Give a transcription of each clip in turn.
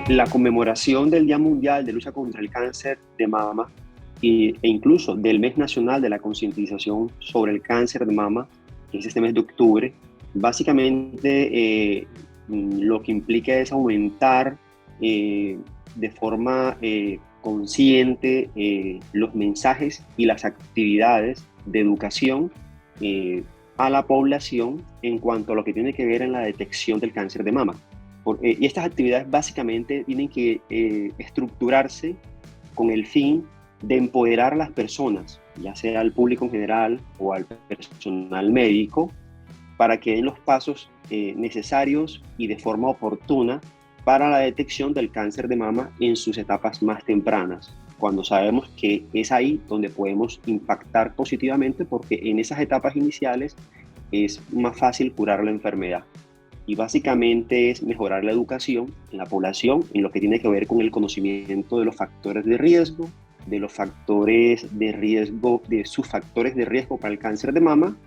La conmemoración del Día Mundial de Lucha contra el Cáncer de Mama e incluso del Mes Nacional de la Concientización sobre el Cáncer de Mama, que es este mes de octubre, básicamente lo que implica es aumentar de forma consciente los mensajes y las actividades de educación a la población en cuanto a lo que tiene que ver en la detección del cáncer de mama. Y estas actividades básicamente tienen que estructurarse con el fin de empoderar a las personas, ya sea al público en general o al personal médico, para que den los pasos necesarios y de forma oportuna para la detección del cáncer de mama en sus etapas más tempranas, cuando sabemos que es ahí donde podemos impactar positivamente, porque en esas etapas iniciales es más fácil curar la enfermedad. Y básicamente es mejorar la educación en la población en lo que tiene que ver con el conocimiento de los factores de riesgo, de los factores de riesgo, de sus factores de riesgo para el cáncer de mama,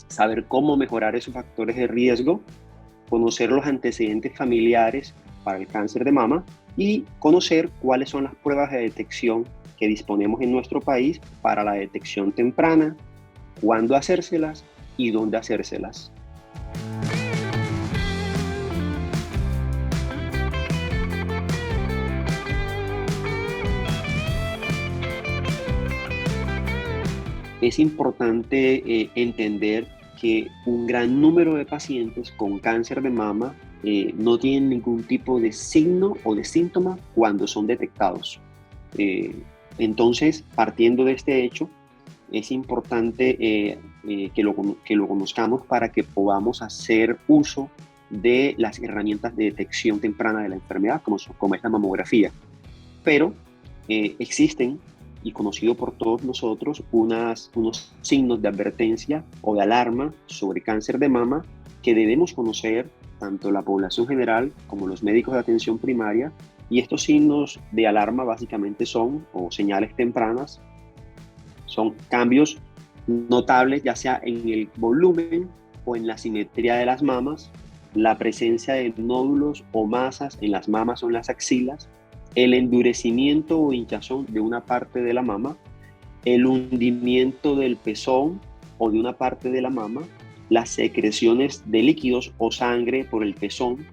saber cómo mejorar esos factores de riesgo, conocer los antecedentes familiares para el cáncer de mama y conocer cuáles son las pruebas de detección que disponemos en nuestro país para la detección temprana, cuándo hacérselas y dónde hacérselas. Es importante entender que un gran número de pacientes con cáncer de mama no tienen ningún tipo de signo o de síntoma cuando son detectados. Eh, entonces, partiendo de este hecho, es importante que lo conozcamos para que podamos hacer uso de las herramientas de detección temprana de la enfermedad, como es la mamografía. Pero existen, y conocido por todos nosotros, unos signos de advertencia o de alarma sobre cáncer de mama que debemos conocer tanto la población general como los médicos de atención primaria. Y estos signos de alarma básicamente son, o señales tempranas, son cambios notables, ya sea en el volumen o en la simetría de las mamas, la presencia de nódulos o masas en las mamas o en las axilas, el endurecimiento o hinchazón de una parte de la mama, el hundimiento del pezón o de una parte de la mama, las secreciones de líquidos o sangre por el pezón,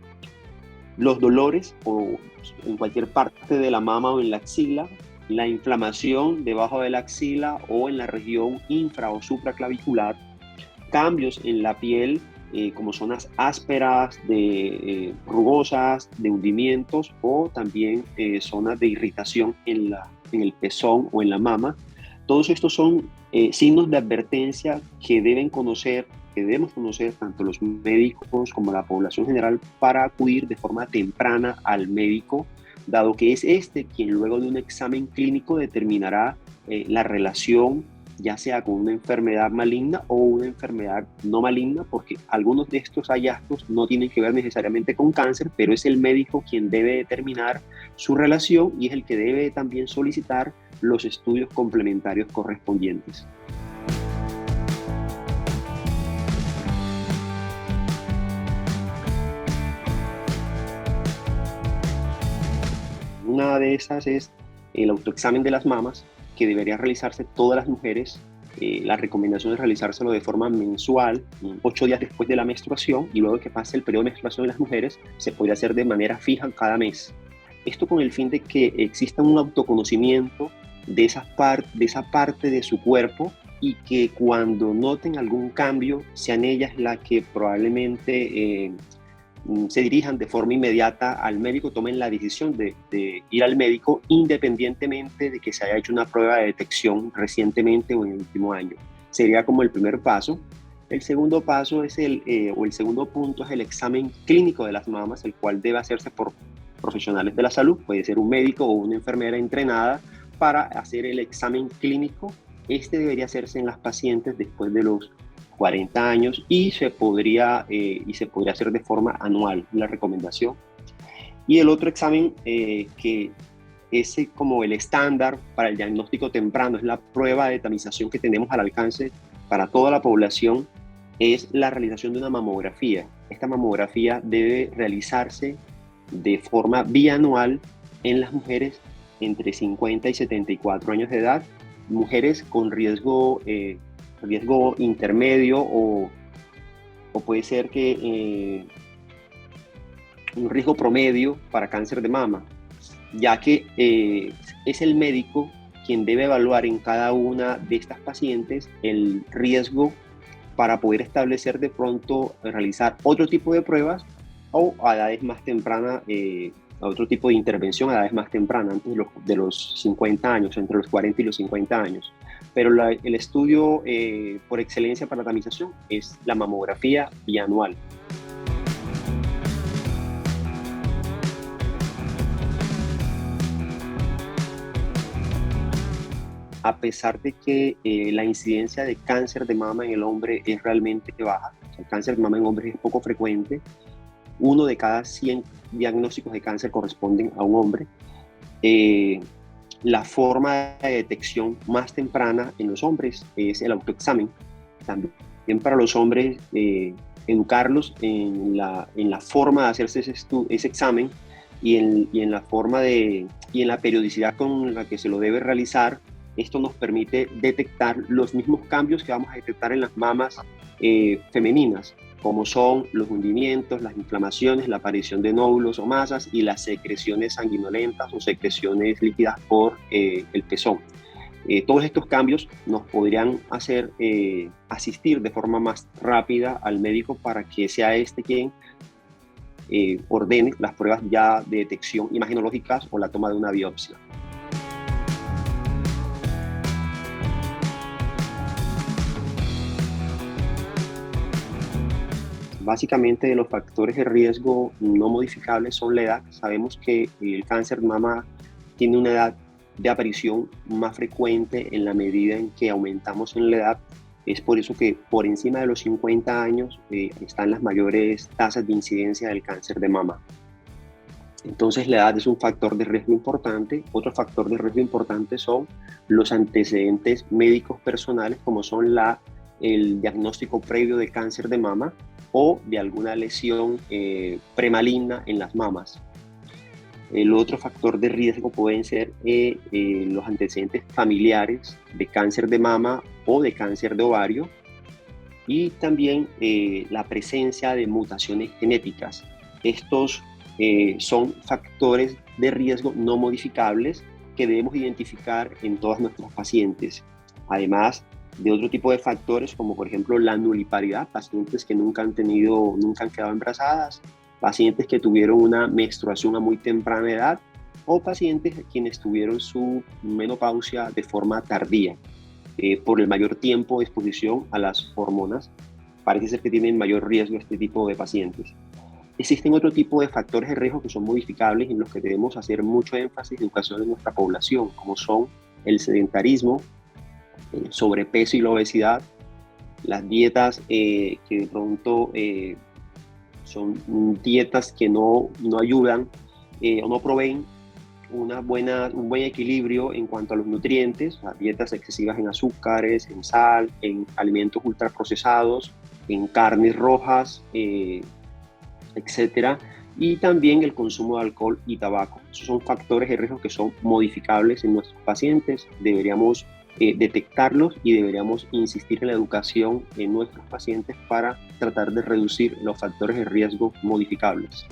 los dolores o en cualquier parte de la mama o en la axila, la inflamación debajo de la axila o en la región infra o supraclavicular, cambios en la piel como zonas ásperas, rugosas, de hundimientos o también zonas de irritación en el pezón o en la mama. Todos estos son signos de advertencia que debemos conocer tanto los médicos como la población general para acudir de forma temprana al médico, dado que es este quien luego de un examen clínico determinará la relación, ya sea con una enfermedad maligna o una enfermedad no maligna, porque algunos de estos hallazgos no tienen que ver necesariamente con cáncer, pero es el médico quien debe determinar su relación y es el que debe también solicitar los estudios complementarios correspondientes. Una de esas es el autoexamen de las mamas, que debería realizarse todas las mujeres. La recomendación es realizárselo de forma mensual, 8 días después de la menstruación, y luego que pase el periodo de menstruación en las mujeres, se podría hacer de manera fija cada mes. Esto con el fin de que exista un autoconocimiento de esa parte de su cuerpo y que cuando noten algún cambio sean ellas las que probablemente se dirijan de forma inmediata al médico, tomen la decisión de ir al médico independientemente de que se haya hecho una prueba de detección recientemente o en el último año. Sería como el primer paso. El segundo paso es o el segundo punto es el examen clínico de las mamas, el cual debe hacerse por profesionales de la salud, puede ser un médico o una enfermera entrenada para hacer el examen clínico. Este debería hacerse en las pacientes después de los 40 años y se podría hacer de forma anual, la recomendación. Y el otro examen que es como el estándar para el diagnóstico temprano, es la prueba de tamización que tenemos al alcance para toda la población, es la realización de una mamografía. Esta mamografía debe realizarse de forma bianual en las mujeres entre 50 y 74 años de edad, mujeres con riesgo intermedio o puede ser que un riesgo promedio para cáncer de mama, ya que es el médico quien debe evaluar en cada una de estas pacientes el riesgo para poder establecer de pronto, realizar otro tipo de pruebas o a edades más tempranas, otro tipo de intervención a edades más tempranas, antes de los 50 años, entre los 40 y los 50 años. Pero el estudio por excelencia para la tamización es la mamografía bianual. A pesar de que la incidencia de cáncer de mama en el hombre es realmente baja, el cáncer de mama en hombres es poco frecuente, 1 de cada 100 diagnósticos de cáncer corresponden a un hombre. La forma de detección más temprana en los hombres es el autoexamen. También para los hombres, educarlos en la forma de hacerse ese examen y en la forma y en la periodicidad con la que se lo debe realizar. Esto nos permite detectar los mismos cambios que vamos a detectar en las mamas femeninas, como son los hundimientos, las inflamaciones, la aparición de nódulos o masas y las secreciones sanguinolentas o secreciones líquidas por el pezón. Todos estos cambios nos podrían hacer asistir de forma más rápida al médico para que sea este quien ordene las pruebas ya de detección imagenológicas o la toma de una biopsia. Básicamente, de los factores de riesgo no modificables son la edad. Sabemos que el cáncer de mama tiene una edad de aparición más frecuente en la medida en que aumentamos en la edad. Es por eso que por encima de los 50 años están las mayores tasas de incidencia del cáncer de mama. Entonces, la edad es un factor de riesgo importante. Otro factor de riesgo importante son los antecedentes médicos personales, como son el diagnóstico previo de cáncer de mama o de alguna lesión premaligna en las mamas. El otro factor de riesgo pueden ser los antecedentes familiares de cáncer de mama o de cáncer de ovario y también la presencia de mutaciones genéticas. Estos son factores de riesgo no modificables que debemos identificar en todas nuestras pacientes. Además de otro tipo de factores como por ejemplo la nuliparidad, pacientes que nunca han quedado embarazadas, pacientes que tuvieron una menstruación a muy temprana edad o pacientes quienes tuvieron su menopausia de forma tardía. Por el mayor tiempo de exposición a las hormonas, parece ser que tienen mayor riesgo este tipo de pacientes. Existen otro tipo de factores de riesgo que son modificables en los que debemos hacer mucho énfasis en educación en nuestra población, como son el sedentarismo, el sobrepeso y la obesidad, las dietas que de pronto son dietas que no ayudan o no proveen un buen equilibrio en cuanto a los nutrientes, las dietas excesivas en azúcares, en sal, en alimentos ultraprocesados, en carnes rojas, etcétera, y también el consumo de alcohol y tabaco. Esos son factores de riesgo que son modificables en nuestros pacientes. Deberíamos detectarlos y deberíamos insistir en la educación en nuestros pacientes para tratar de reducir los factores de riesgo modificables.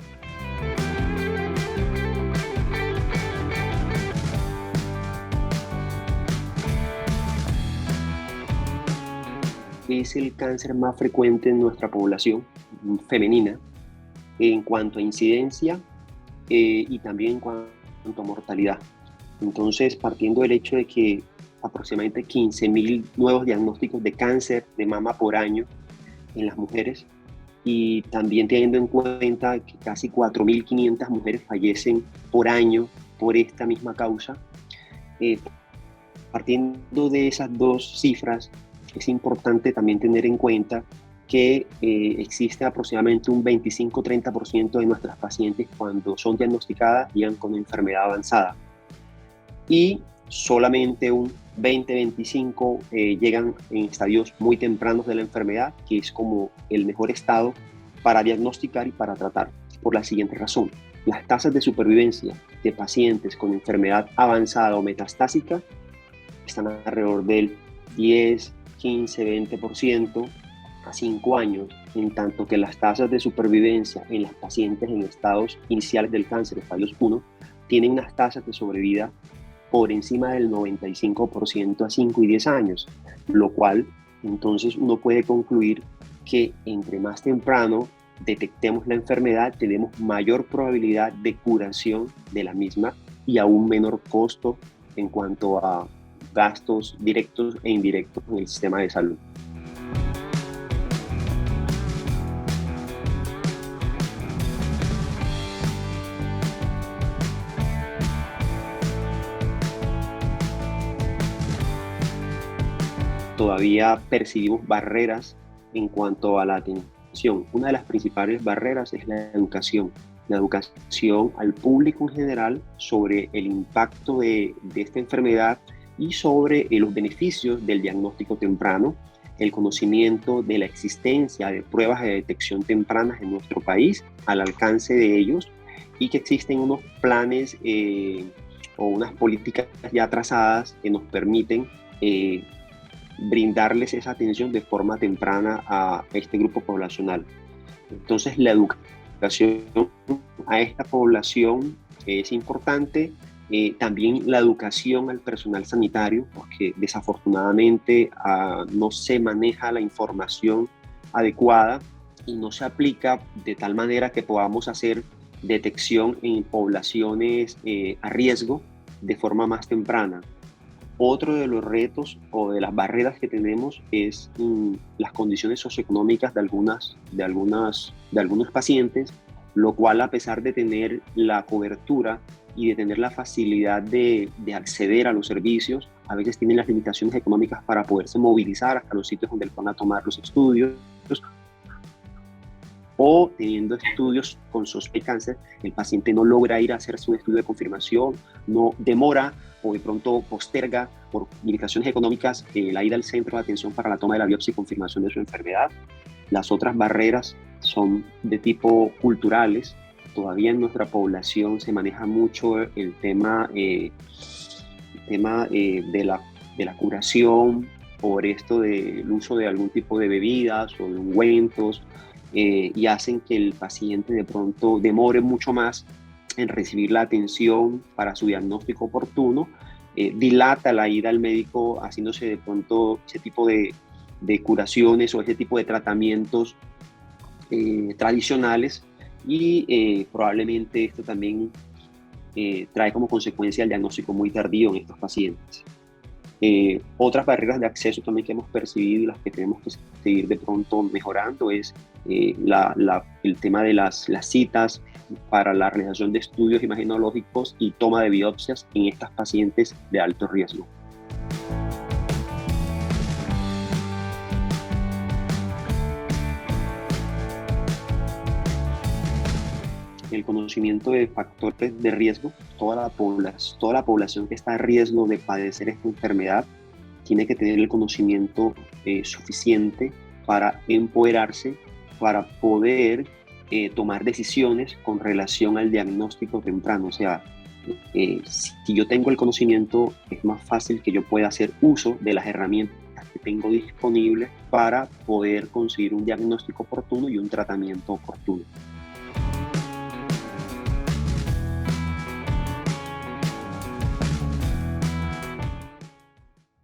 Es el cáncer más frecuente en nuestra población femenina en cuanto a incidencia y también en cuanto a mortalidad. Entonces, partiendo del hecho de que aproximadamente 15.000 nuevos diagnósticos de cáncer de mama por año en las mujeres y también teniendo en cuenta que casi 4.500 mujeres fallecen por año por esta misma causa, partiendo de esas dos cifras, es importante también tener en cuenta que existe aproximadamente un 25-30% de nuestras pacientes cuando son diagnosticadas llegan con enfermedad avanzada y solamente un 20-25 llegan en estadios muy tempranos de la enfermedad, que es como el mejor estado para diagnosticar y para tratar, por la siguiente razón. las tasas de supervivencia de pacientes con enfermedad avanzada o metastásica están alrededor del 10, 15, 20% a 5 años, en tanto que las tasas de supervivencia en las pacientes en estados iniciales del cáncer, estadios 1, tienen unas tasas de sobrevida por encima del 95% a 5 y 10 años, lo cual entonces uno puede concluir que entre más temprano detectemos la enfermedad, tenemos mayor probabilidad de curación de la misma y a un menor costo en cuanto a gastos directos e indirectos en el sistema de salud. Todavía percibimos barreras en cuanto a la atención. Una de las principales barreras es la educación al público en general sobre el impacto de esta enfermedad y sobre los beneficios del diagnóstico temprano, el conocimiento de la existencia de pruebas de detección tempranas en nuestro país, al alcance de ellos, y que existen unos planes o unas políticas ya trazadas que nos permiten brindarles esa atención de forma temprana a este grupo poblacional. Entonces, la educación a esta población es importante. También la educación al personal sanitario, porque desafortunadamente no se maneja la información adecuada y no se aplica de tal manera que podamos hacer detección en poblaciones a riesgo de forma más temprana. Otro de los retos o de las barreras que tenemos es las condiciones socioeconómicas de algunos pacientes, lo cual, a pesar de tener la cobertura y de tener la facilidad de acceder a los servicios, a veces tienen las limitaciones económicas para poderse movilizar hasta los sitios donde van a tomar los estudios, o teniendo estudios con sospecha de cáncer, el paciente no logra ir a hacerse un estudio de confirmación, no demora o de pronto posterga por limitaciones económicas la ida al centro de atención para la toma de la biopsia y confirmación de su enfermedad. Las otras barreras son de tipo culturales. Todavía en nuestra población se maneja mucho el tema de la curación por esto del uso de algún tipo de bebidas o de ungüentos, y hacen que el paciente de pronto demore mucho más en recibir la atención para su diagnóstico oportuno, dilata la ida al médico haciéndose de pronto ese tipo de curaciones o ese tipo de tratamientos tradicionales, y probablemente esto también trae como consecuencia el diagnóstico muy tardío en estos pacientes. Otras barreras de acceso también que hemos percibido y las que tenemos que seguir de pronto mejorando es el tema de las citas para la realización de estudios imagenológicos y toma de biopsias en estas pacientes de alto riesgo. El conocimiento de factores de riesgo, toda la población que está a riesgo de padecer esta enfermedad tiene que tener el conocimiento suficiente para empoderarse, para poder tomar decisiones con relación al diagnóstico temprano. O sea, si yo tengo el conocimiento, es más fácil que yo pueda hacer uso de las herramientas que tengo disponibles para poder conseguir un diagnóstico oportuno y un tratamiento oportuno.